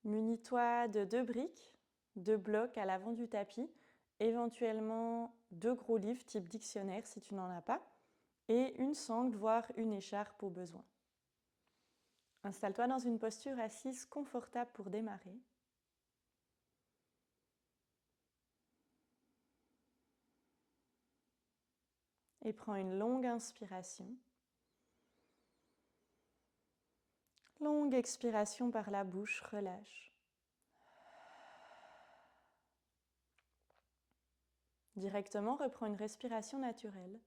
Munis-toi de 2 briques, 2 blocs à l'avant du tapis, éventuellement 2 gros livres type dictionnaire si tu n'en as pas, et une sangle, voire une écharpe au besoin. Installe-toi dans une posture assise confortable pour démarrer. Et prends une longue inspiration. Longue expiration par la bouche, relâche. Directement, reprends une respiration naturelle.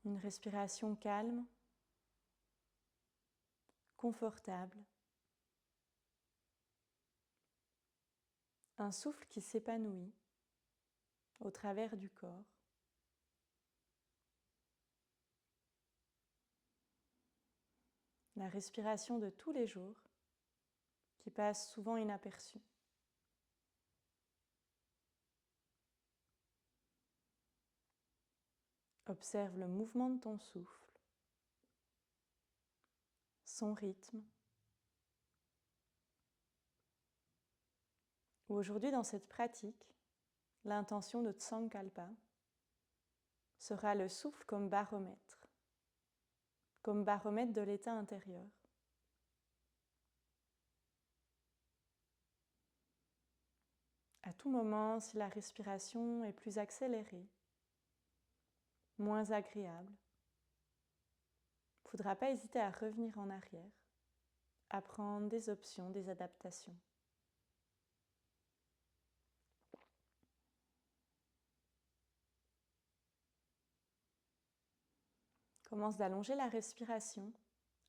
Une respiration calme, confortable. Un souffle qui s'épanouit au travers du corps. La respiration de tous les jours qui passe souvent inaperçue. Observe le mouvement de ton souffle, son rythme. Aujourd'hui, dans cette pratique, l'intention de Tsongkhalpa sera le souffle comme baromètre de l'état intérieur. À tout moment, si la respiration est plus accélérée, moins agréable, il ne faudra pas hésiter à revenir en arrière, à prendre des options, des adaptations. Commence d'allonger la respiration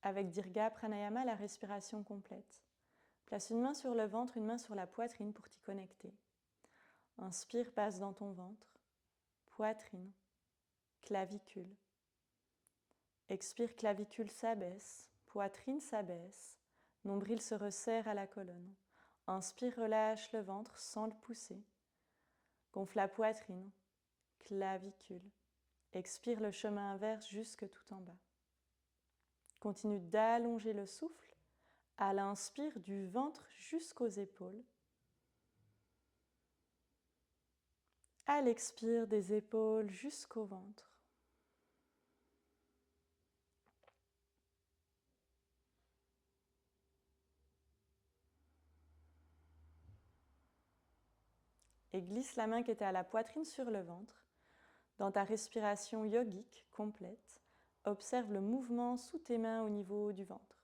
avec Dirga Pranayama, la respiration complète. Place une main sur le ventre, une main sur la poitrine pour t'y connecter. Inspire, passe dans ton ventre, poitrine, clavicule. Expire, clavicule s'abaisse, poitrine s'abaisse, nombril se resserre à la colonne. Inspire, relâche le ventre sans le pousser. Gonfle la poitrine, clavicule. Expire, le chemin inverse jusque tout en bas. Continue d'allonger le souffle. À l'inspire, du ventre jusqu'aux épaules. À l'expire, des épaules jusqu'au ventre. Et glisse la main qui était à la poitrine sur le ventre. Dans ta respiration yogique complète, observe le mouvement sous tes mains au niveau du ventre.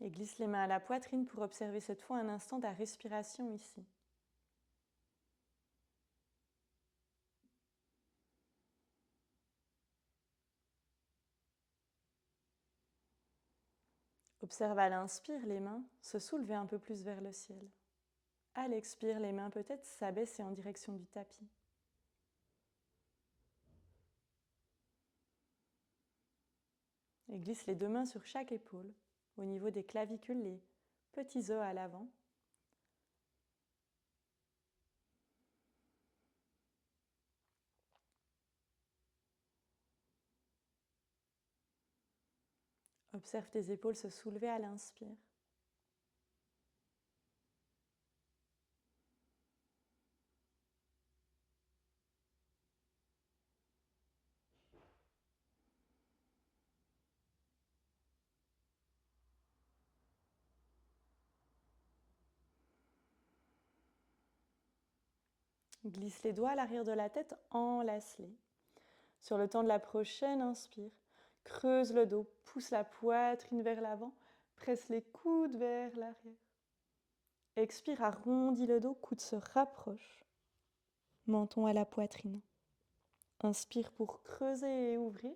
Et glisse les mains à la poitrine pour observer cette fois un instant ta respiration ici. Observe à l'inspire les mains se soulever un peu plus vers le ciel. À l'expire, les mains peut-être s'abaisser en direction du tapis. Et glisse les 2 mains sur chaque épaule, au niveau des clavicules, les petits os à l'avant. Observe tes épaules se soulever à l'inspire. Glisse les doigts à l'arrière de la tête, enlace-les. Sur le temps de la prochaine inspire, creuse le dos, pousse la poitrine vers l'avant, presse les coudes vers l'arrière. Expire, arrondis le dos, coudes se rapprochent. Menton à la poitrine. Inspire pour creuser et ouvrir.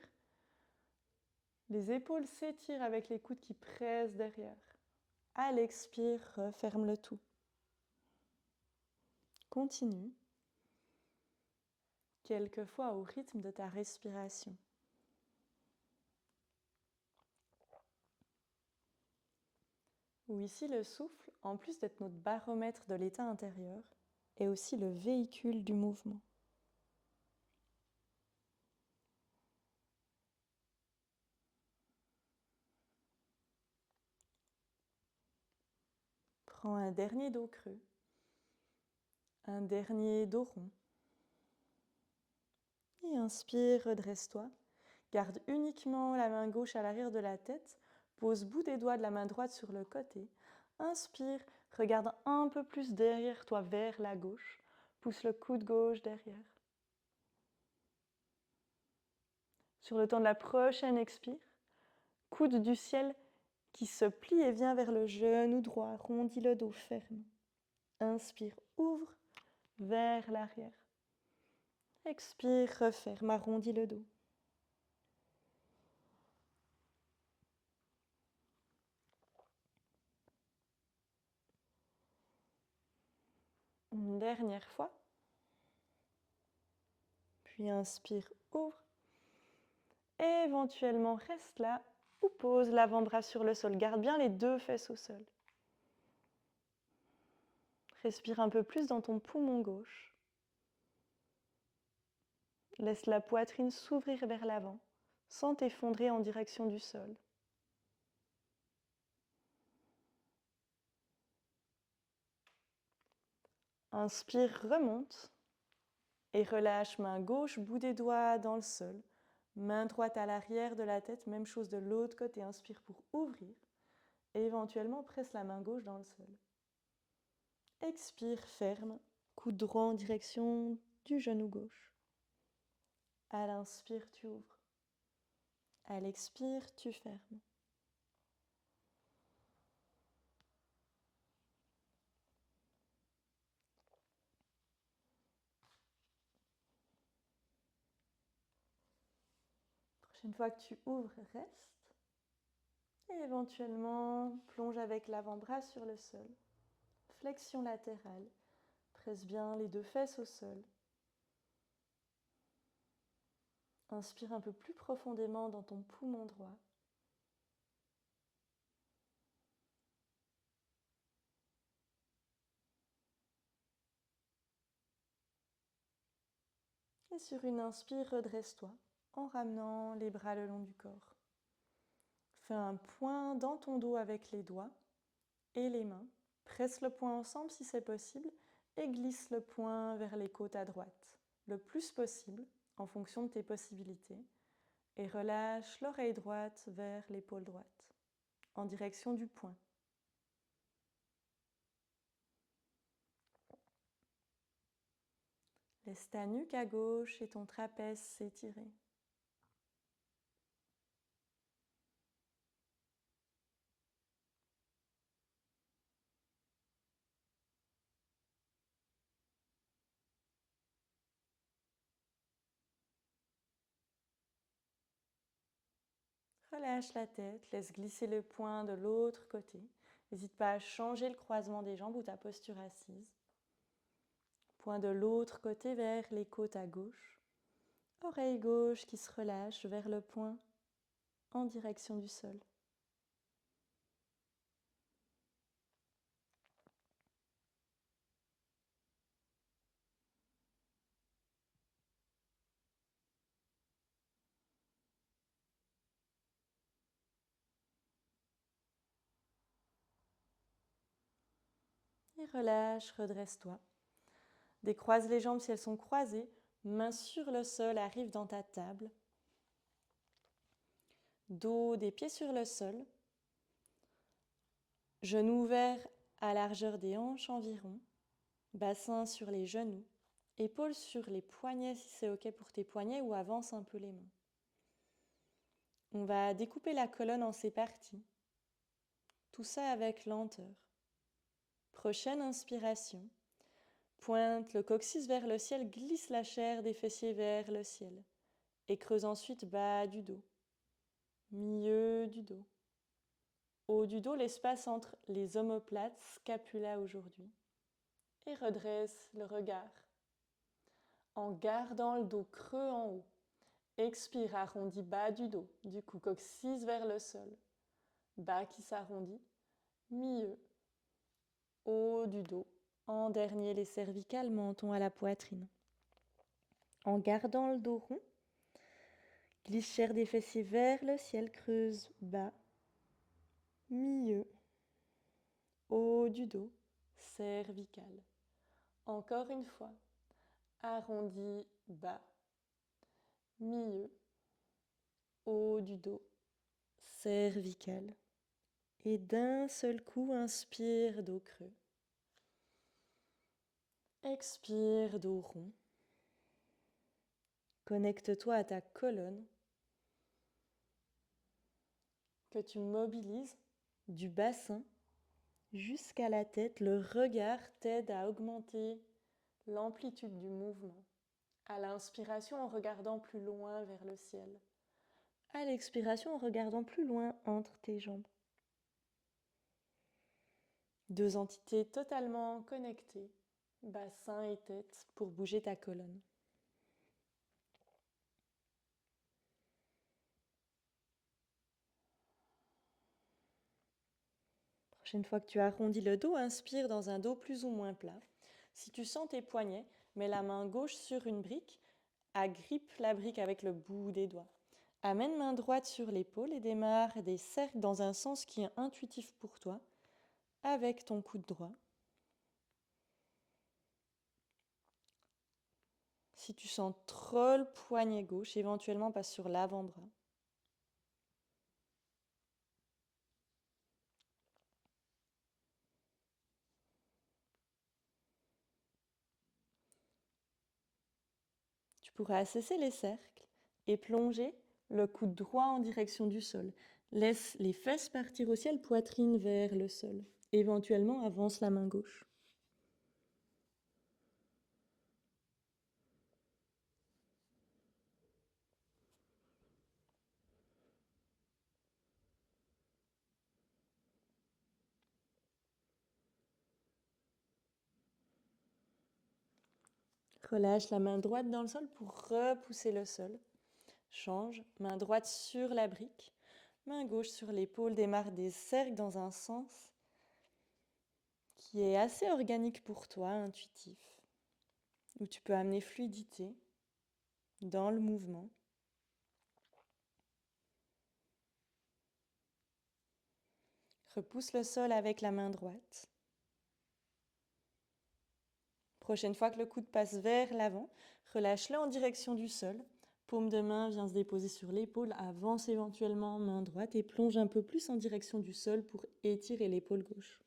Les épaules s'étirent avec les coudes qui pressent derrière. À l'expire, referme le tout. Continue. quelquefois au rythme de ta respiration. Ou ici, le souffle, en plus d'être notre baromètre de l'état intérieur, est aussi le véhicule du mouvement. Prends un dernier dos creux, un dernier dos rond. Et inspire, redresse-toi. Garde uniquement la main gauche à l'arrière de la tête. Pose bout des doigts de la main droite sur le côté. Inspire, regarde un peu plus derrière toi vers la gauche. Pousse le coude gauche derrière. Sur le temps de la prochaine expire, coude du ciel qui se plie et vient vers le genou droit. Arrondis le dos ferme. Inspire, ouvre vers l'arrière. Expire, referme, arrondis le dos. Une dernière fois. Puis inspire, ouvre. Et éventuellement, reste là ou pose l'avant-bras sur le sol. Garde bien les deux fesses au sol. Respire un peu plus dans ton poumon gauche. Laisse la poitrine s'ouvrir vers l'avant, sans t'effondrer en direction du sol. Inspire, remonte. Et relâche, main gauche, bout des doigts dans le sol. Main droite à l'arrière de la tête, même chose de l'autre côté. Inspire pour ouvrir. Et éventuellement, presse la main gauche dans le sol. Expire, ferme. Coude droit en direction du genou gauche. À l'inspire, tu ouvres. À l'expire, tu fermes. Prochaine fois que tu ouvres, reste. Et éventuellement, plonge avec l'avant-bras sur le sol. Flexion latérale. Presse bien les deux fesses au sol. Inspire un peu plus profondément dans ton poumon droit. Et sur une inspire, redresse-toi en ramenant les bras le long du corps. Fais un point dans ton dos avec les doigts et les mains. Presse le poing ensemble si c'est possible et glisse le poing vers les côtes à droite, le plus possible en fonction de tes possibilités. Et relâche l'oreille droite vers l'épaule droite, en direction du poing. Laisse ta nuque à gauche et ton trapèze s'étirer. Relâche la tête, laisse glisser le poing de l'autre côté. N'hésite pas à changer le croisement des jambes ou ta posture assise. Poing de l'autre côté vers les côtes à gauche. Oreille gauche qui se relâche vers le poing en direction du sol. Et relâche, redresse-toi. Décroise les jambes si elles sont croisées. Mains sur le sol, arrive dans ta table. Dos des pieds sur le sol. Genoux ouverts à largeur des hanches environ. Bassin sur les genoux. Épaules sur les poignets si c'est OK pour tes poignets ou avance un peu les mains. On va découper la colonne en ces parties. Tout ça avec lenteur. Prochaine inspiration. Pointe le coccyx vers le ciel, glisse la chair des fessiers vers le ciel. Et creuse ensuite bas du dos. Milieu du dos. Haut du dos, l'espace entre les omoplates, scapula aujourd'hui. Et redresse le regard. en gardant le dos creux en haut. Expire, arrondis bas du dos, du cou coccyx vers le sol. Bas qui s'arrondit, milieu, haut du dos. En dernier, les cervicales, menton à la poitrine. En gardant le dos rond, glisse chair des fessiers vers le ciel, creuse bas, milieu, haut du dos, cervical. Encore une fois, arrondi bas, milieu, haut du dos, cervical. Et d'un seul coup, inspire, dos creux. Expire, dos rond. Connecte-toi à ta colonne que tu mobilises du bassin jusqu'à la tête. Le regard t'aide à augmenter l'amplitude du mouvement. À l'inspiration, en regardant plus loin vers le ciel. À l'expiration, en regardant plus loin entre tes jambes. Deux entités totalement connectées, bassin et tête, pour bouger ta colonne. Prochaine fois que tu arrondis le dos, inspire dans un dos plus ou moins plat. Si tu sens tes poignets, mets la main gauche sur une brique, agrippe la brique avec le bout des doigts. Amène main droite sur l'épaule et démarre des cercles dans un sens qui est intuitif pour toi, avec ton coude droit. Si tu sens trop le poignet gauche, éventuellement passe sur l'avant-bras. Tu pourras cesser les cercles et plonger le coude droit en direction du sol. Laisse les fesses partir au ciel, poitrine vers le sol. Éventuellement, avance la main gauche. Relâche la main droite dans le sol pour repousser le sol. Change, main droite sur la brique, main gauche sur l'épaule, démarre des cercles dans un sens qui est assez organique pour toi, intuitif, où tu peux amener fluidité dans le mouvement. Repousse le sol avec la main droite. Prochaine fois que le coude passe vers l'avant, relâche-le en direction du sol. Paume de main vient se déposer sur l'épaule, avance éventuellement main droite et plonge un peu plus en direction du sol pour étirer l'épaule gauche.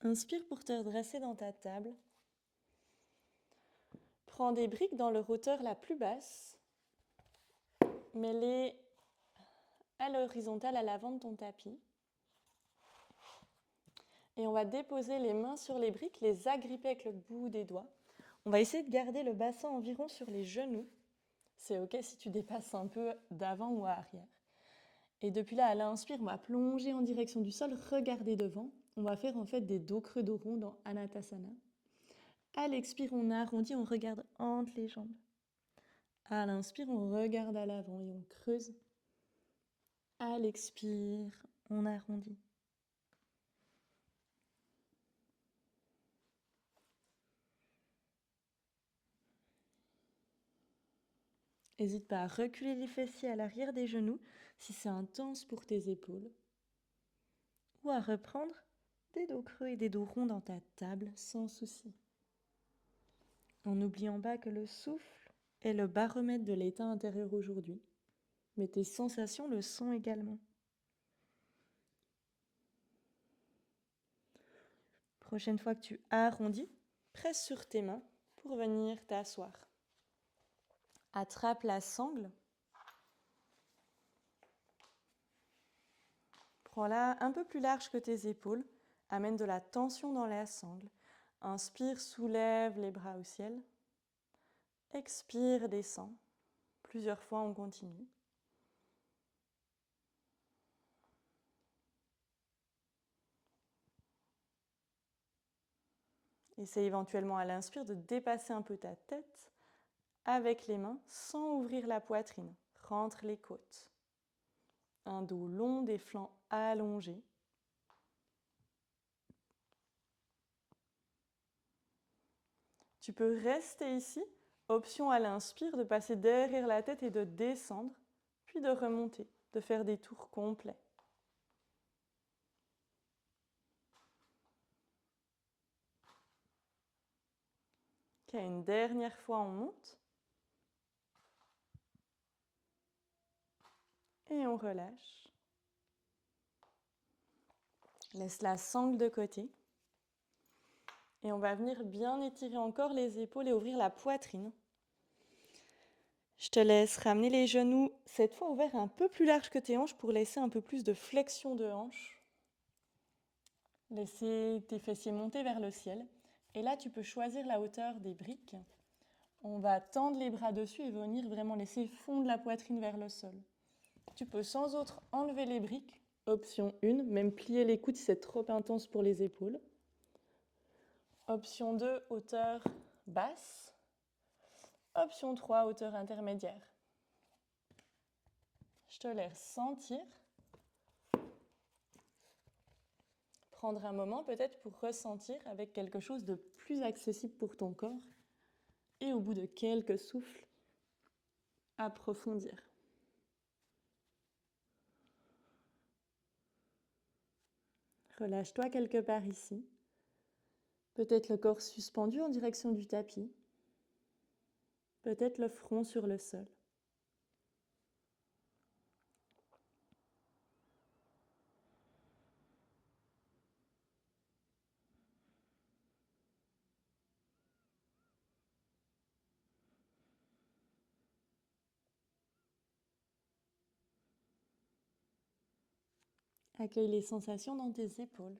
Inspire pour te redresser dans ta table. Prends des briques dans leur hauteur la plus basse. Mets-les à l'horizontale à l'avant de ton tapis. Et on va déposer les mains sur les briques, les agripper avec le bout des doigts. On va essayer de garder le bassin environ sur les genoux. C'est OK si tu dépasses un peu d'avant ou à arrière. Et depuis là, à l'inspire, on va plonger en direction du sol, regarder devant. On va faire en fait des dos creux, dos ronds dans Anatasana. À l'expire, on arrondit, on regarde entre les jambes. À l'inspire, on regarde à l'avant et on creuse. À l'expire, on arrondit. N'hésite pas à reculer les fessiers à l'arrière des genoux si c'est intense pour tes épaules. Ou à reprendre des dos creux et des dos ronds dans ta table sans souci. En n'oubliant pas que le souffle est le baromètre de l'état intérieur aujourd'hui. Mais tes sensations le sont également. Prochaine fois que tu arrondis, presse sur tes mains pour venir t'asseoir. Attrape la sangle Prends-la un peu plus large que tes épaules. Amène de la tension dans la sangle. Inspire, soulève les bras au ciel. Expire, descends. Plusieurs fois, on continue. Essaye éventuellement à l'inspire de dépasser un peu ta tête avec les mains sans ouvrir la poitrine. Rentre les côtes. Un dos long, des flancs allongés. Tu peux rester ici. Option à l'inspire de passer derrière la tête et de descendre, puis de remonter, de faire des tours complets. Ok, une dernière fois, on monte. Et on relâche. Laisse la sangle de côté. Et on va venir bien étirer encore les épaules et ouvrir la poitrine. Je te laisse ramener les genoux, cette fois ouverts un peu plus large que tes hanches pour laisser un peu plus de flexion de hanches. Laissez tes fessiers monter vers le ciel. Et là, tu peux choisir la hauteur des briques. On va tendre les bras dessus et venir vraiment laisser fondre la poitrine vers le sol. Tu peux sans autre enlever les briques. Option 1, même plier les coudes si c'est trop intense pour les épaules. Option 2, hauteur basse. Option 3, hauteur intermédiaire. Je te laisse sentir. Prendre un moment peut-être pour ressentir avec quelque chose de plus accessible pour ton corps. Et au bout de quelques souffles, approfondir. Relâche-toi quelque part ici. Peut-être le corps suspendu en direction du tapis. Peut-être le front sur le sol. Accueille les sensations dans tes épaules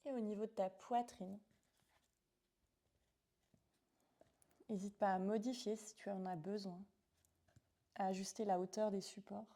et au niveau de ta poitrine. N'hésite pas à modifier si tu en as besoin, à ajuster la hauteur des supports.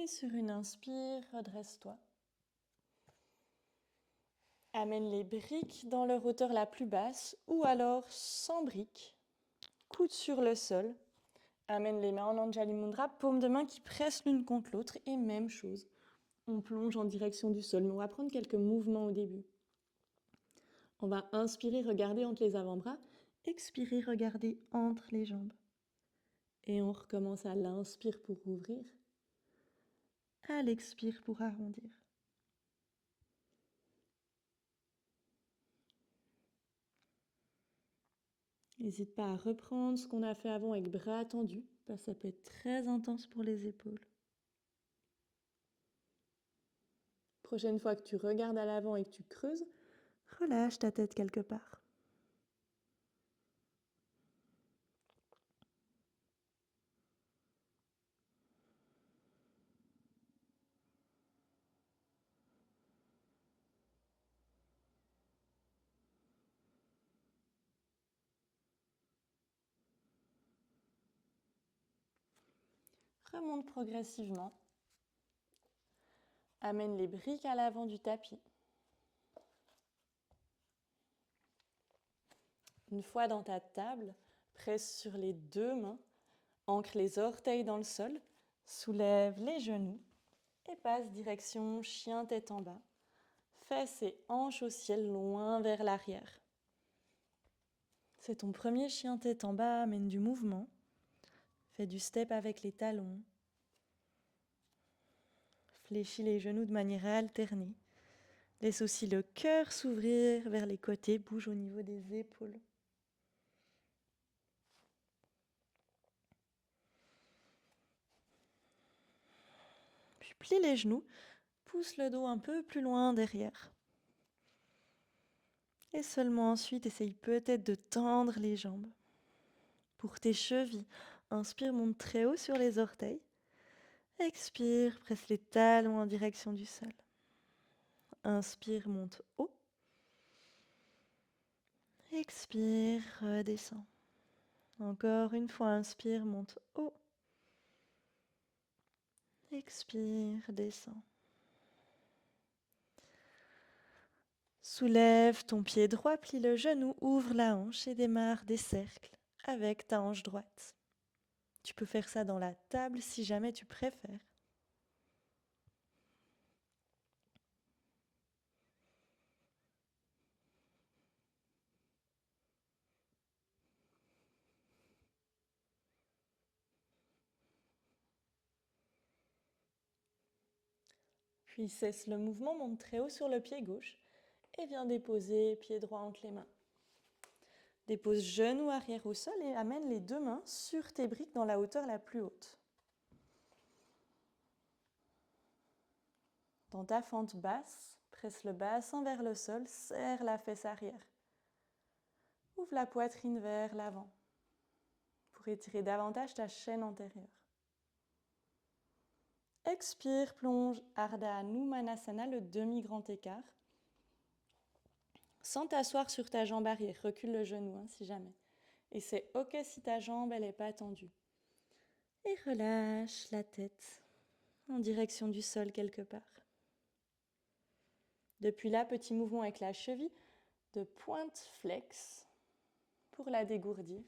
Et sur une inspire, redresse-toi. Amène les briques dans leur hauteur la plus basse ou alors sans briques. Coude sur le sol. Amène les mains en Anjali Mudra, paume de main qui pressent l'une contre l'autre et même chose. On plonge en direction du sol, mais on va prendre quelques mouvements au début. On va inspirer, regarder entre les avant-bras. Expirer, regarder entre les jambes. Et on recommence à l'inspire pour ouvrir. À l'expire pour arrondir. N'hésite pas à reprendre ce qu'on a fait avant avec bras tendus. Ça peut être très intense pour les épaules. Prochaine fois que tu regardes à l'avant et que tu creuses, relâche ta tête quelque part. Remonte progressivement. Amène les briques à l'avant du tapis. Une fois dans ta table, presse sur les deux mains, ancre les orteils dans le sol, soulève les genoux et passe direction chien tête en bas. Fesses et hanches au ciel loin vers l'arrière. C'est ton premier chien tête en bas, amène du mouvement. Fais du step avec les talons. Fléchis les genoux de manière alternée. Laisse aussi le cœur s'ouvrir vers les côtés, bouge au niveau des épaules. Puis plie les genoux, pousse le dos un peu plus loin derrière. Et seulement ensuite, essaye peut-être de tendre les jambes. Pour tes chevilles, inspire, monte très haut sur les orteils. Expire, presse les talons en direction du sol. Inspire, monte haut. Expire, redescends. Encore une fois, inspire, monte haut. Expire, descends. Soulève ton pied droit, plie le genou, ouvre la hanche et démarre des cercles avec ta hanche droite. Tu peux faire ça dans la table si jamais tu préfères. Puis cesse le mouvement, monte très haut sur le pied gauche et viens déposer pied droit entre les mains. Dépose genou arrière au sol et amène les deux mains sur tes briques dans la hauteur la plus haute. Dans ta fente basse, presse le bassin vers le sol, serre la fesse arrière. Ouvre la poitrine vers l'avant pour étirer davantage ta chaîne antérieure. Expire, plonge Ardha Hanumanasana, le demi-grand écart. Sans t'asseoir sur ta jambe arrière, recule le genou si jamais. Et c'est ok si ta jambe elle n'est pas tendue. Et relâche la tête en direction du sol quelque part. Depuis là, petit mouvement avec la cheville de pointe flex pour la dégourdir.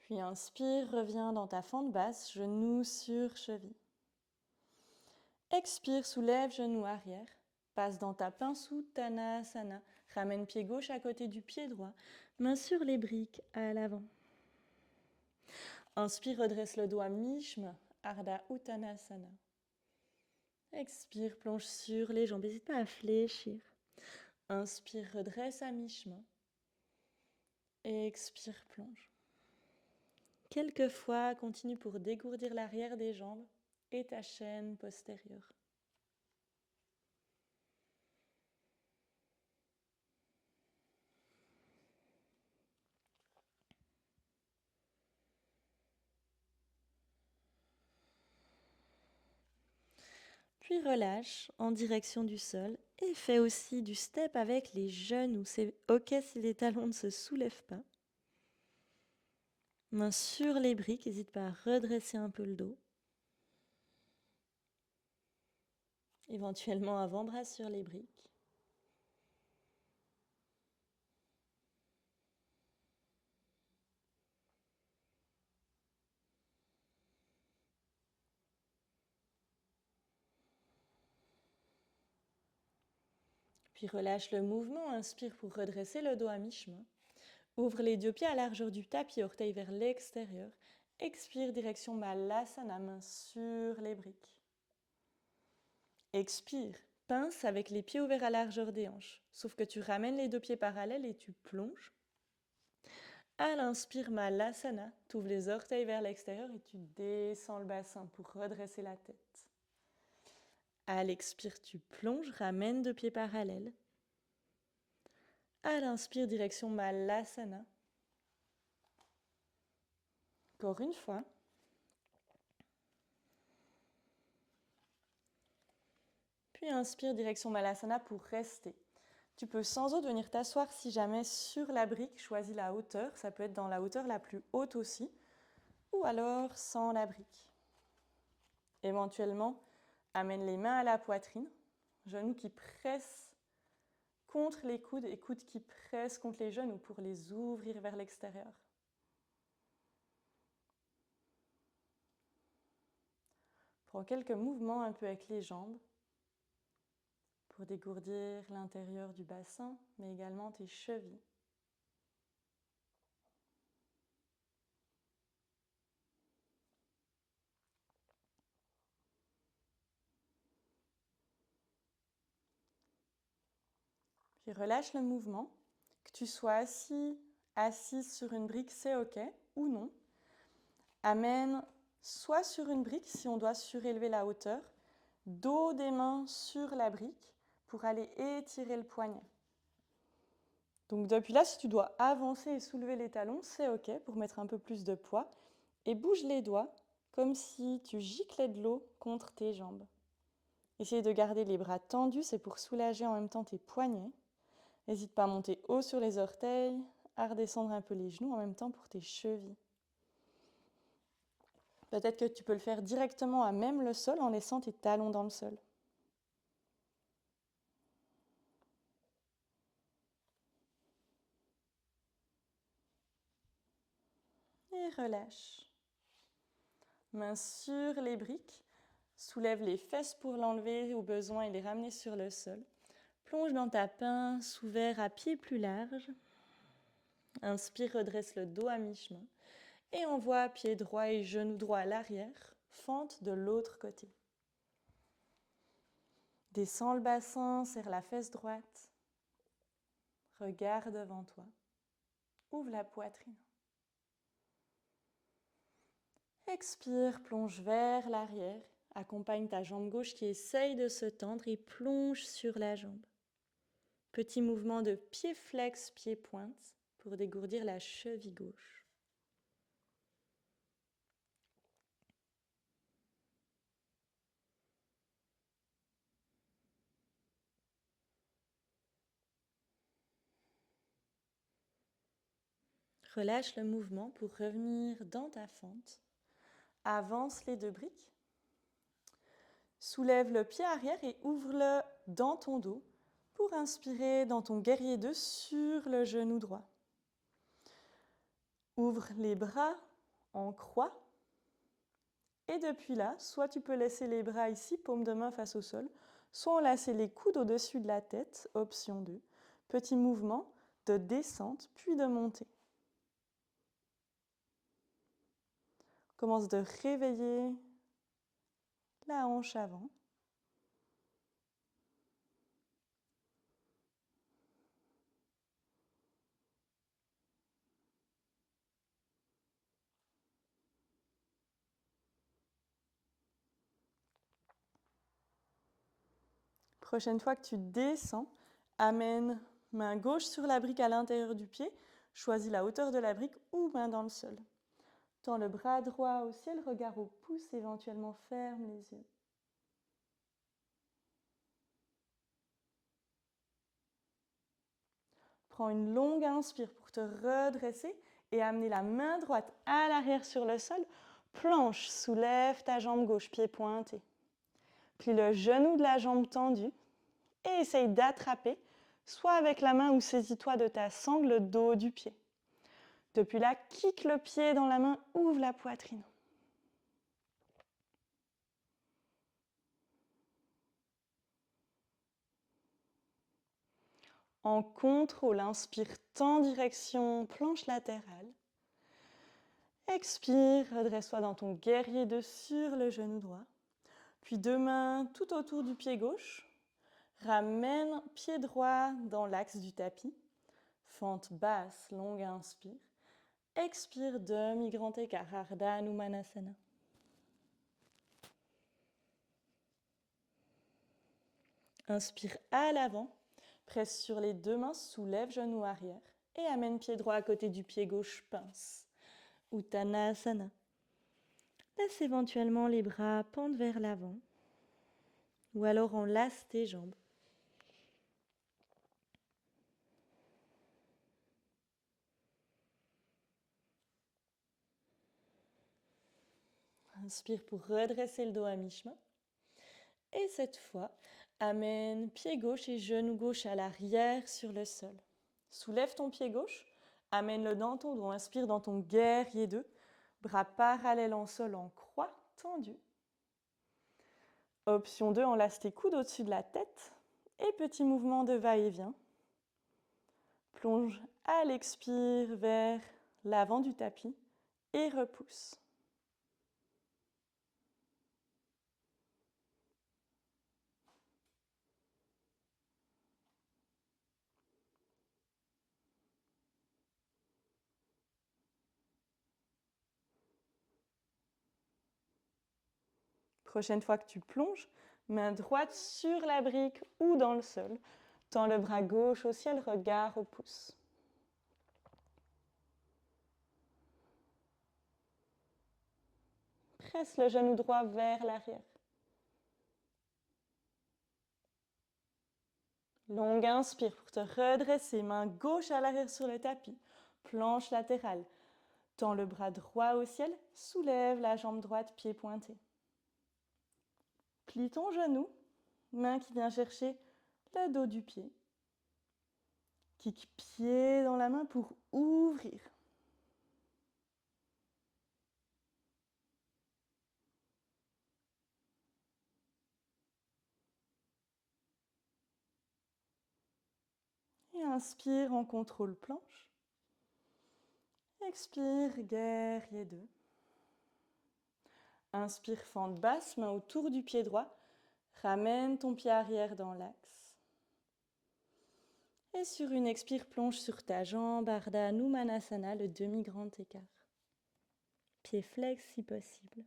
Puis inspire, reviens dans ta fente basse, genou sur cheville. Expire, soulève genou arrière. Passe dans ta Pansuttanasana. Ramène pied gauche à côté du pied droit. Main sur les briques à l'avant. Inspire, redresse le dos à mi-chemin. Ardha Uttanasana. Expire, plonge sur les jambes. N'hésite pas à fléchir. Inspire, redresse à mi-chemin. Expire, plonge. Quelques fois, continue pour dégourdir l'arrière des jambes et ta chaîne postérieure. Puis relâche en direction du sol et fais aussi du step avec les genoux. C'est ok si les talons ne se soulèvent pas. Main sur les briques, n'hésite pas à redresser un peu le dos. Éventuellement avant-bras sur les briques. Puis relâche le mouvement, inspire pour redresser le dos à mi-chemin. Ouvre les deux pieds à largeur du tapis, orteils vers l'extérieur. Expire, direction Malasana, main sur les briques. Expire, pince avec les pieds ouverts à largeur des hanches. Sauf que tu ramènes les deux pieds parallèles et tu plonges. À l'inspire, Malasana, tu ouvres les orteils vers l'extérieur et tu descends le bassin pour redresser la tête. À l'expire, tu plonges, ramène deux pieds parallèles. À l'inspire, direction Malasana. Encore une fois. Puis inspire, direction Malasana pour rester. Tu peux sans autre venir t'asseoir si jamais sur la brique, choisis la hauteur. Ça peut être dans la hauteur la plus haute aussi. Ou alors sans la brique. Éventuellement, amène les mains à la poitrine. Genoux qui pressent contre les coudes et coudes qui pressent contre les genoux pour les ouvrir vers l'extérieur. Prends quelques mouvements un peu avec les jambes pour dégourdir l'intérieur du bassin, mais également tes chevilles. Puis relâche le mouvement. Que tu sois assis, assise sur une brique, c'est OK, ou non. Amène soit sur une brique, si on doit surélever la hauteur, dos des mains sur la brique pour aller étirer le poignet. Donc depuis là, si tu dois avancer et soulever les talons, c'est OK pour mettre un peu plus de poids. Et bouge les doigts comme si tu giclais de l'eau contre tes jambes. Essaye de garder les bras tendus, c'est pour soulager en même temps tes poignets. N'hésite pas à monter haut sur les orteils, à redescendre un peu les genoux en même temps pour tes chevilles. Peut-être que tu peux le faire directement à même le sol en laissant tes talons dans le sol. Et relâche. Mains sur les briques. Soulève les fesses pour l'enlever au besoin et les ramener sur le sol. Plonge dans ta pince, ouvert à pied plus large. Inspire, redresse le dos à mi-chemin. Et envoie pied droit et genou droit à l'arrière. Fente de l'autre côté. Descends le bassin, serre la fesse droite. Regarde devant toi. Ouvre la poitrine. Expire, plonge vers l'arrière. Accompagne ta jambe gauche qui essaye de se tendre et plonge sur la jambe. Petit mouvement de pied flex, pied pointe pour dégourdir la cheville gauche. Relâche le mouvement pour revenir dans ta fente. Avance les deux briques. Soulève le pied arrière et ouvre-le dans ton dos pour inspirer dans ton guerrier 2 sur le genou droit. Ouvre les bras en croix. Et depuis là, soit tu peux laisser les bras ici, paume de main face au sol, soit enlacer les coudes au-dessus de la tête, option 2. Petit mouvement de descente puis de montée. Commence de réveiller la hanche avant. Prochaine fois que tu descends, amène main gauche sur la brique à l'intérieur du pied. Choisis la hauteur de la brique ou main dans le sol. Tends le bras droit au ciel, regard au pouce, éventuellement ferme les yeux. Prends une longue inspire pour te redresser et amener la main droite à l'arrière sur le sol. Planche, soulève ta jambe gauche, pied pointé. Plie le genou de la jambe tendue et essaye d'attraper, soit avec la main ou saisis-toi de ta sangle, le dos du pied. Depuis là, kick le pied dans la main, ouvre la poitrine. En contrôle, inspire, tends direction planche latérale. Expire, redresse-toi dans ton guerrier 2 sur le genou droit. Puis deux mains tout autour du pied gauche. Ramène pied droit dans l'axe du tapis. Fente basse, longue, inspire. Expire, demi-grand écart, Ardha Hanumanasana. Inspire à l'avant. Presse sur les deux mains, soulève genou arrière. Et amène pied droit à côté du pied gauche, pince. Uttanasana. Laisse éventuellement les bras pendre vers l'avant. Ou alors enlace tes jambes. Inspire pour redresser le dos à mi-chemin. Et cette fois, amène pied gauche et genou gauche à l'arrière sur le sol. Soulève ton pied gauche, amène-le dans ton dos. Inspire dans ton guerrier 2. Bras parallèles en sol en croix, tendu. Option 2, enlace tes coudes au-dessus de la tête et petit mouvement de va-et-vient. Plonge à l'expire vers l'avant du tapis et repousse. Prochaine fois que tu plonges, main droite sur la brique ou dans le sol. Tends le bras gauche au ciel, regard au pouce. Presse le genou droit vers l'arrière. Longue inspire pour te redresser, main gauche à l'arrière sur le tapis, planche latérale. Tends le bras droit au ciel, soulève la jambe droite, pied pointé. Plie ton genou, main qui vient chercher le dos du pied. Kick pied dans la main pour ouvrir. Et inspire en contrôle planche. Expire, guerrier 2. Inspire, fente basse, main autour du pied droit. Ramène ton pied arrière dans l'axe. Et sur une expire, plonge sur ta jambe, Ardha Numanasana, le demi-grand écart. Pied flex si possible.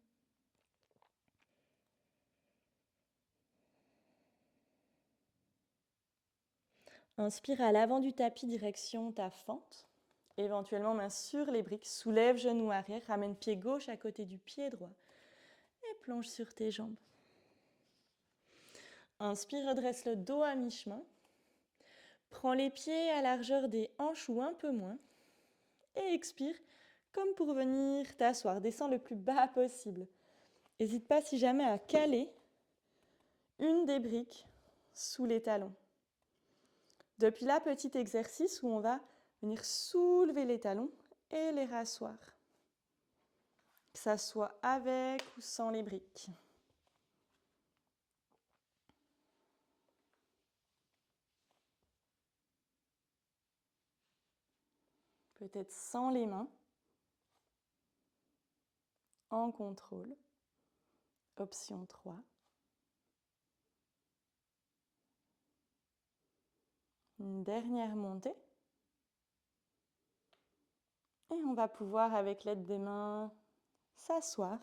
Inspire à l'avant du tapis, direction ta fente. Éventuellement, main sur les briques, soulève genou arrière, ramène pied gauche à côté du pied droit et plonge sur tes jambes. Inspire, redresse le dos à mi-chemin. Prends les pieds à largeur des hanches ou un peu moins. Et expire, comme pour venir t'asseoir. Descends le plus bas possible. N'hésite pas si jamais à caler une des briques sous les talons. Depuis là, petit exercice où on va venir soulever les talons et les rasseoir. Que ça soit avec ou sans les briques. Peut-être sans les mains. En contrôle. Option 3. Une dernière montée. Et on va pouvoir, avec l'aide des mains, s'asseoir.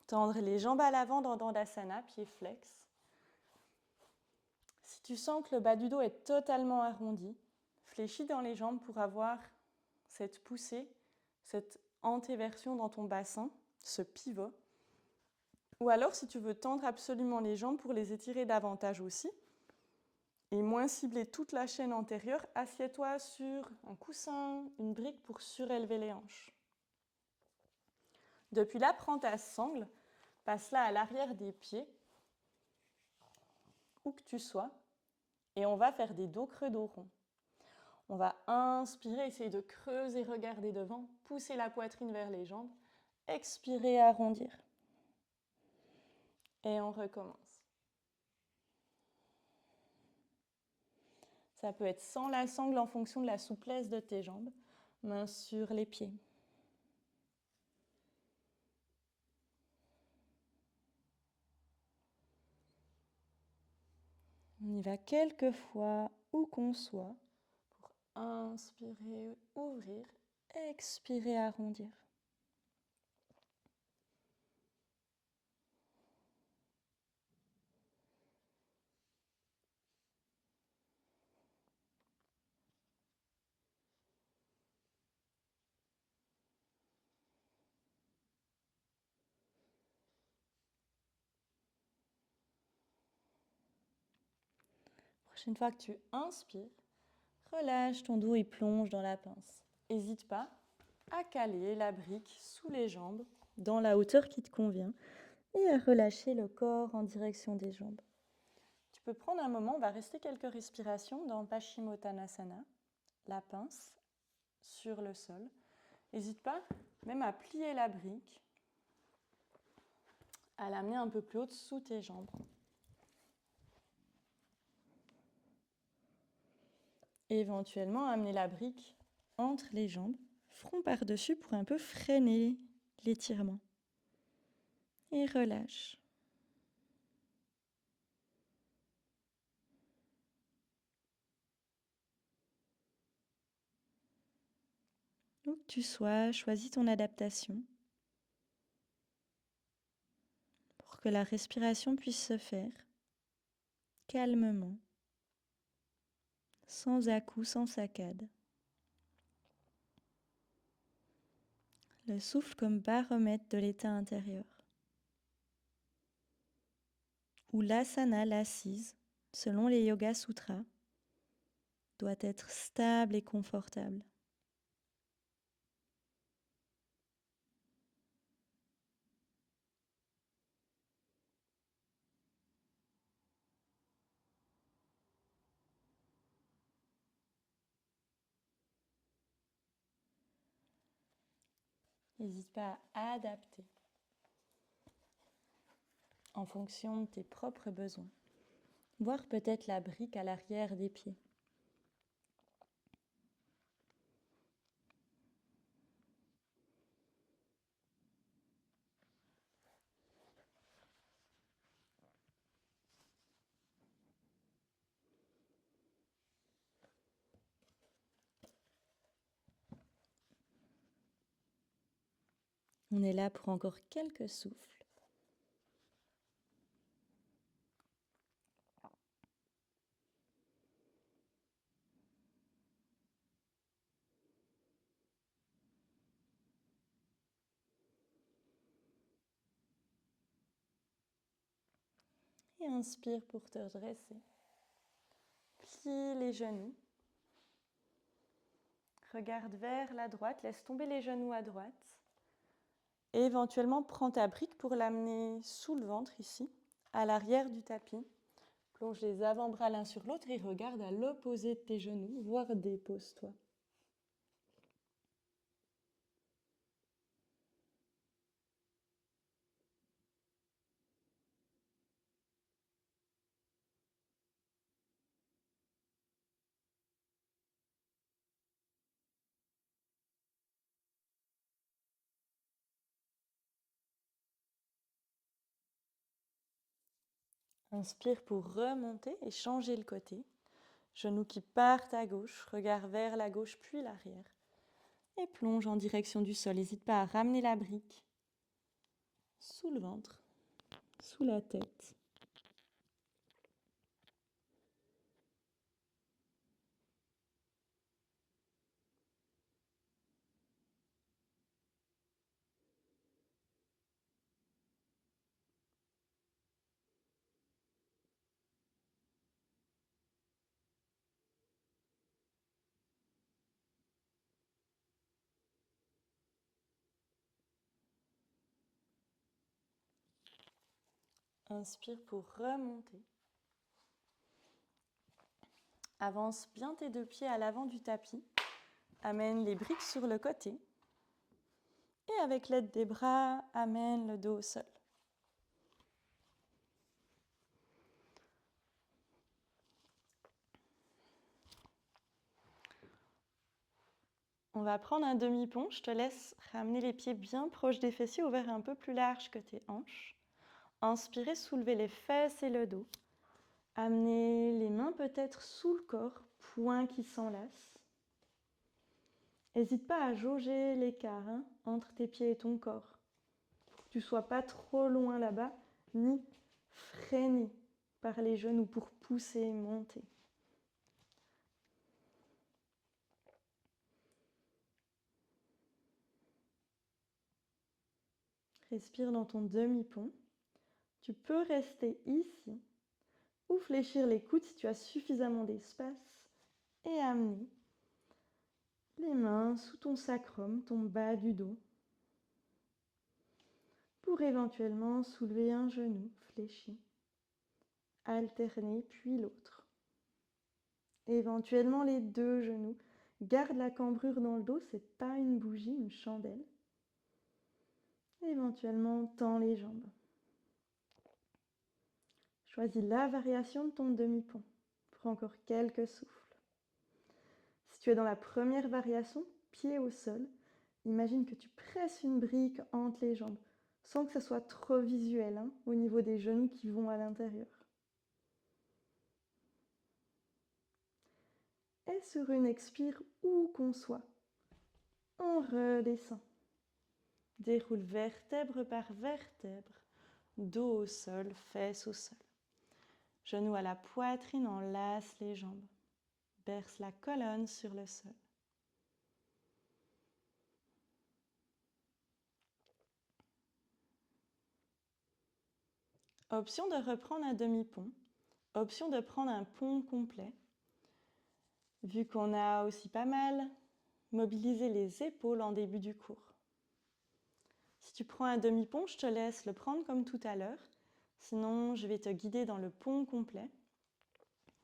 Tendre les jambes à l'avant dans Dandasana, pied flex. Si tu sens que le bas du dos est totalement arrondi, fléchis dans les jambes pour avoir cette poussée, cette antéversion dans ton bassin, ce pivot. Ou alors, si tu veux tendre absolument les jambes pour les étirer davantage aussi, et moins cibler toute la chaîne antérieure, assieds-toi sur un coussin, une brique pour surélever les hanches. Depuis là, prends ta sangle, passe-la à l'arrière des pieds, où que tu sois, et on va faire des dos creux, dos rond. On va inspirer, essayer de creuser, regarder devant, pousser la poitrine vers les jambes, expirer, arrondir. Et on recommence. Ça peut être sans la sangle en fonction de la souplesse de tes jambes, mains sur les pieds. On y va quelques fois où qu'on soit pour inspirer, ouvrir, expirer, arrondir. Prochaine fois que tu inspires, relâche ton dos et plonge dans la pince. N'hésite pas à caler la brique sous les jambes, dans la hauteur qui te convient, et à relâcher le corps en direction des jambes. Tu peux prendre un moment, on va rester quelques respirations dans Paschimottanasana, la pince sur le sol, N'hésite pas même à plier la brique, à l'amener un peu plus haute sous tes jambes. Et éventuellement, amener la brique entre les jambes, front par-dessus pour un peu freiner l'étirement. Et relâche. Où que tu sois, choisis ton adaptation pour que la respiration puisse se faire calmement, sans à-coups, sans saccade. Le souffle comme baromètre de l'état intérieur. Ou l'asana, l'assise, selon les Yoga Sutras, doit être stable et confortable. N'hésite pas à adapter en fonction de tes propres besoins. Voir peut-être la brique à l'arrière des pieds. On est là pour encore quelques souffles. Et inspire pour te redresser. Plie les genoux. Regarde vers la droite, laisse tomber les genoux à droite. Et éventuellement, prends ta brique pour l'amener sous le ventre ici, à l'arrière du tapis. Plonge les avant-bras l'un sur l'autre et regarde à l'opposé de tes genoux, voire dépose-toi. Inspire pour remonter et changer le côté. Genoux qui partent à gauche, regard vers la gauche puis l'arrière. Et plonge en direction du sol. N'hésite pas à ramener la brique sous le ventre, sous la tête. Inspire pour remonter. Avance bien tes deux pieds à l'avant du tapis. Amène les briques sur le côté. Et avec l'aide des bras, amène le dos au sol. On va prendre un demi-pont. Je te laisse ramener les pieds bien proches des fessiers, ouverts un peu plus large que tes hanches. Inspirez, soulevez les fesses et le dos. Amenez les mains peut-être sous le corps, poings qui s'enlacent. N'hésite pas à jauger l'écart entre tes pieds et ton corps. Que tu ne sois pas trop loin là-bas, ni freiné par les genoux pour pousser, monter. Respire dans ton demi-pont. Tu peux rester ici ou fléchir les coudes si tu as suffisamment d'espace et amener les mains sous ton sacrum, ton bas du dos, pour éventuellement soulever un genou fléchi, alterner puis l'autre. Éventuellement les deux genoux Garde la cambrure dans le dos, c'est pas une bougie, une chandelle. Éventuellement, tends les jambes. Choisis la variation de ton demi-pont. Prends encore quelques souffles. Si tu es dans la première variation, pied au sol, imagine que tu presses une brique entre les jambes, sans que ce soit trop visuel, au niveau des genoux qui vont à l'intérieur. Et sur une expire, où qu'on soit, on redescend. Déroule vertèbre par vertèbre, dos au sol, fesses au sol. Genoux à la poitrine, enlace les jambes. Berce la colonne sur le sol. Option de reprendre un demi-pont. Option de prendre un pont complet. Vu qu'on a aussi pas mal mobilisé les épaules en début du cours. Si tu prends un demi-pont, je te laisse le prendre comme tout à l'heure. Sinon, je vais te guider dans le pont complet.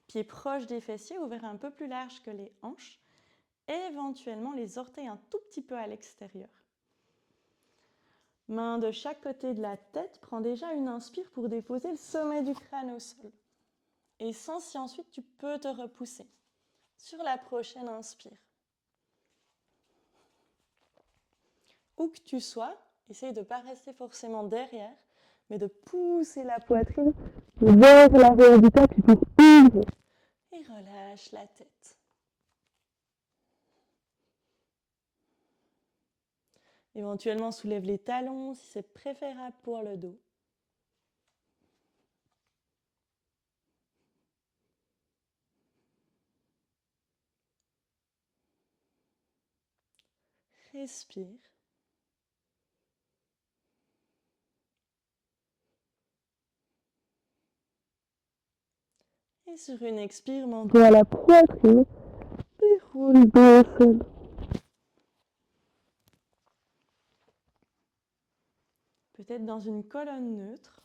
Pieds proches des fessiers, ouverts un peu plus large que les hanches. Et éventuellement les orteils un tout petit peu à l'extérieur. Main de chaque côté de la tête, prends déjà une inspire pour déposer le sommet du crâne au sol. Et sens si ensuite tu peux te repousser. Sur la prochaine inspire. Où que tu sois, essaye de ne pas rester forcément derrière, mais de pousser la poitrine vers l'arrière du tapis pour ouvrir. Et relâche la tête. Éventuellement, soulève les talons si c'est préférable pour le dos. Respire. Et sur une expire, menton à la poitrine, déroule dos au sol. Peut-être dans une colonne neutre,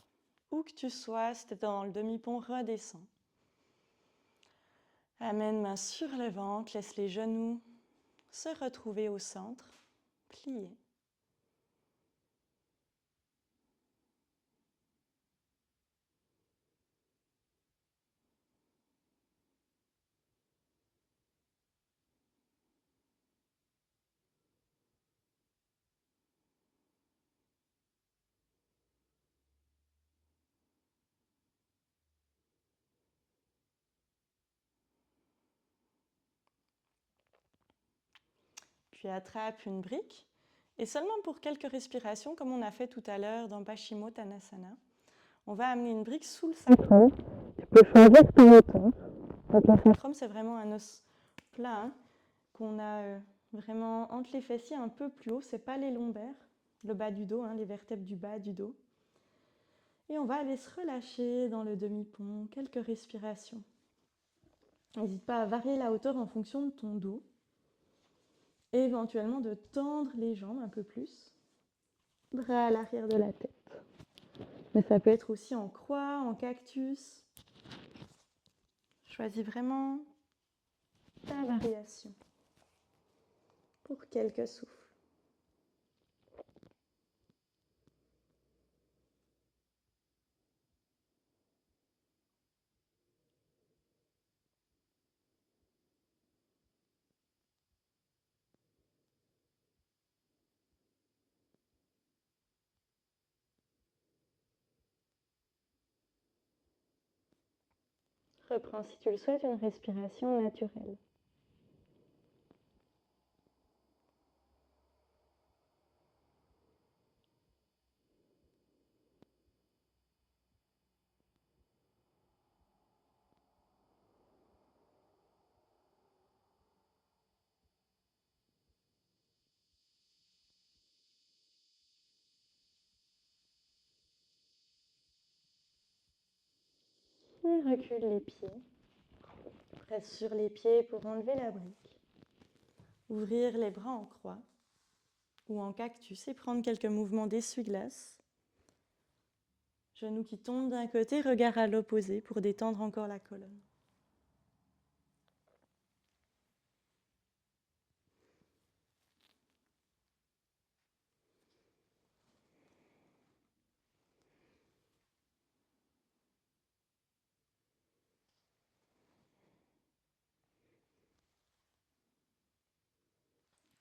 où que tu sois, si tu es dans le demi-pont, redescends. Amène main sur le ventre, laisse les genoux se retrouver au centre, plier. Puis attrape une brique. Et seulement pour quelques respirations, comme on a fait tout à l'heure dans Paschimottanasana, on va amener une brique sous le sacrum. Tu peux changer ton hauteur. Le sacrum, c'est vraiment un os plat qu'on a vraiment entre les fessiers un peu plus haut. Ce n'est pas les lombaires, le bas du dos, les vertèbres du bas du dos. Et on va aller se relâcher dans le demi-pont, quelques respirations. N'hésite pas à varier la hauteur en fonction de ton dos. Et éventuellement de tendre les jambes un peu plus. Bras à l'arrière de la tête. Mais ça peut être aussi en croix, en cactus. Choisis vraiment ta variation. Pour quelques souffles. Reprends si tu le souhaites une respiration naturelle. Et recule les pieds. Presse sur les pieds pour enlever la brique. Ouvrir les bras en croix ou en cactus et prendre quelques mouvements d'essuie-glace. Genoux qui tombent d'un côté, regard à l'opposé pour détendre encore la colonne.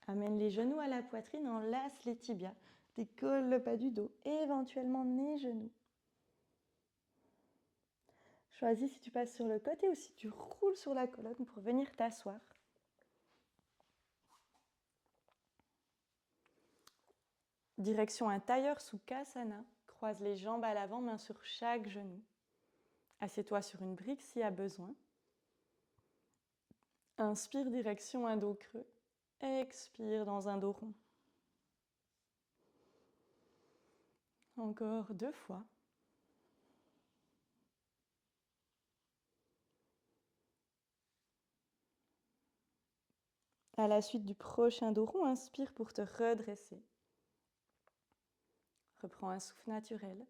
Amène les genoux à la poitrine, enlace les tibias, décolle le bas du dos, éventuellement nez-genoux. Choisis si tu passes sur le côté ou si tu roules sur la colonne pour venir t'asseoir. Direction un tailleur Sukhasana. Croise les jambes à l'avant, main sur chaque genou. Assieds-toi sur une brique s'il y a besoin. Inspire, direction un dos creux. Expire dans un dos rond. Encore 2 fois. À la suite du prochain dos rond, inspire pour te redresser. Reprends un souffle naturel.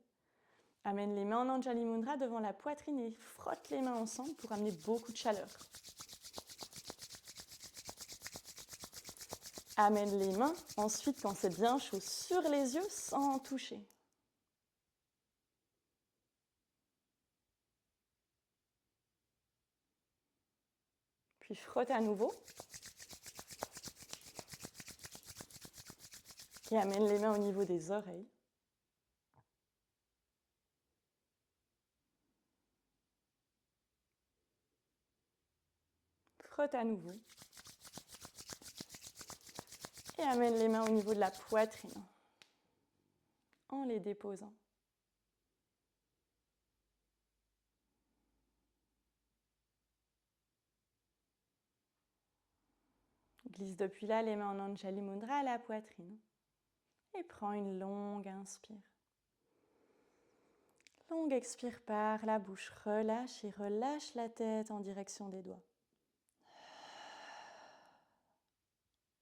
Amène les mains en Anjali Mudra devant la poitrine et frotte les mains ensemble pour amener beaucoup de chaleur. Amène les mains, ensuite quand c'est bien chaud, sur les yeux sans toucher. Puis frotte à nouveau. Et amène les mains au niveau des oreilles. Frotte à nouveau. Et amène les mains au niveau de la poitrine, en les déposant. Glisse depuis là les mains en Anjali Mudra à la poitrine. Et prends une longue inspire. Longue expire par la bouche. Relâche et relâche la tête en direction des doigts.